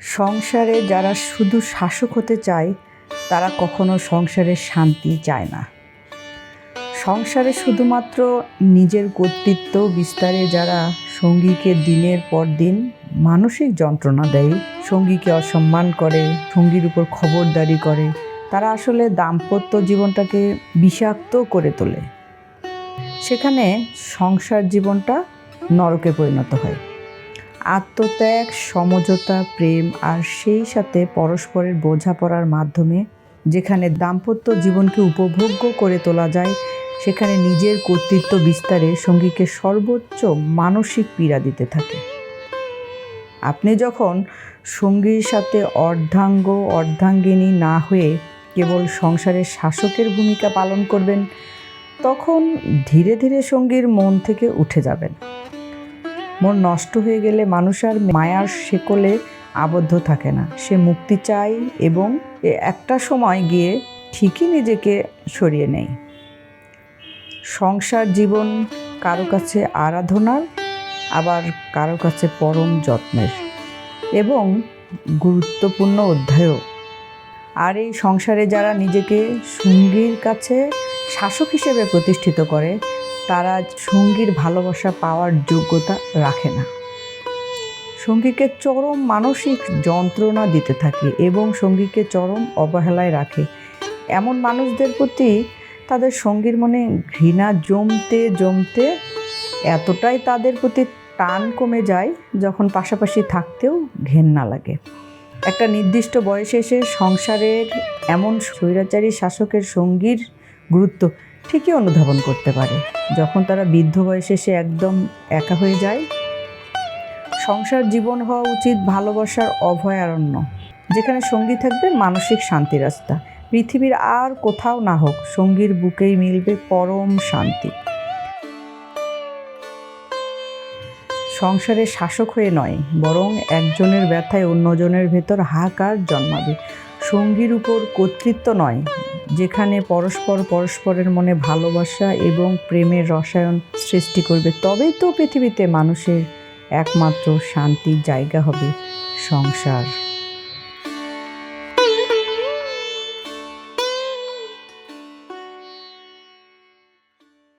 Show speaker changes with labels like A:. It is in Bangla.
A: সংসারে যারা শুধু শাসক হতে চায় তারা কখনো সংসারের শান্তি চায় না। সংসারে শুধুমাত্র নিজের কর্তৃত্ব বিস্তারে যারা সঙ্গীকে দিনের পর দিন মানসিক যন্ত্রণা দেয়, সঙ্গীকে অসম্মান করে, সঙ্গীর উপর খবরদারি করে, তারা আসলে দাম্পত্য জীবনটাকে বিষাক্ত করে তোলে। সেখানে সংসার জীবনটা নরকে পরিণত হয়। আত্মত্যাগ, সমঝোতা, প্রেম আর সেই সাথে পরস্পরের বোঝাপড়ার মাধ্যমে যেখানে দাম্পত্য জীবনকে উপভোগ্য করে তোলা যায়, সেখানে নিজের কর্তৃত্ব বিস্তারে সঙ্গীকে সর্বোচ্চ মানসিক পীড়া দিতে থাকে। আপনি যখন সঙ্গীর সাথে অর্ধাঙ্গ অর্ধাঙ্গিনী না হয়ে কেবল সংসারের শাসকের ভূমিকা পালন করবেন, তখন ধীরে ধীরে সঙ্গীর মন থেকে উঠে যাবেন। মন নষ্ট হয়ে গেলে মানুষ আর মায়ার শেকলে আবদ্ধ থাকে না। সে মুক্তি চায় এবং একটা সময় গিয়ে ঠিকই নিজেকে সরিয়ে নেয়। সংসার জীবন কারো কাছে আরাধনার, আবার কারো কাছে পরম যত্নের এবং গুরুত্বপূর্ণ অধ্যায়ও। আর এই সংসারে যারা নিজেকে সঙ্গীর কাছে শাসক হিসেবে প্রতিষ্ঠিত করে, তারা সঙ্গীর ভালোবাসা পাওয়ার যোগ্যতা রাখে না। সঙ্গীকে চরম মানসিক যন্ত্রণা দিতে থাকে এবং সঙ্গীকে চরম অবহেলায় রাখে। এমন মানুষদের প্রতি তাদের সঙ্গীর মনে ঘৃণা জমতে জমতে এতটাই তাদের প্রতি টান কমে যায়, যখন পাশাপাশি থাকতেও ঘেন্না লাগে। একটা নির্দিষ্ট বয়সে এসে সংসারের এমন স্বৈরাচারী শাসকের সঙ্গীর গুরুত্ব ঠিকই অনুধাবন করতে পারে। যখন তারা বৃদ্ধ বয়সে এসে একদম একা হয়ে যায়। সংসার জীবন হওয়া উচিত ভালোবাসার অভয়ারণ্য, যেখানে সঙ্গী থাকবে মানসিক শান্তি রাস্তা। পৃথিবীর আর কোথাও না হোক, সঙ্গীর বুকেই মিলবে পরম শান্তি। সংসারে শাসক হয়ে নয়, বরং একজনের ব্যথায় অন্যজনের ভেতর হাহাকার জন্মাবে। সঙ্গীর উপর কর্তৃত্ব নয়, যেখানে পরস্পরের মনে ভালোবাসা এবং প্রেমের রসায়ন সৃষ্টি করবে। তবেই তো পৃথিবীতে মানুষের একমাত্র শান্তির জায়গা হবে সংসার।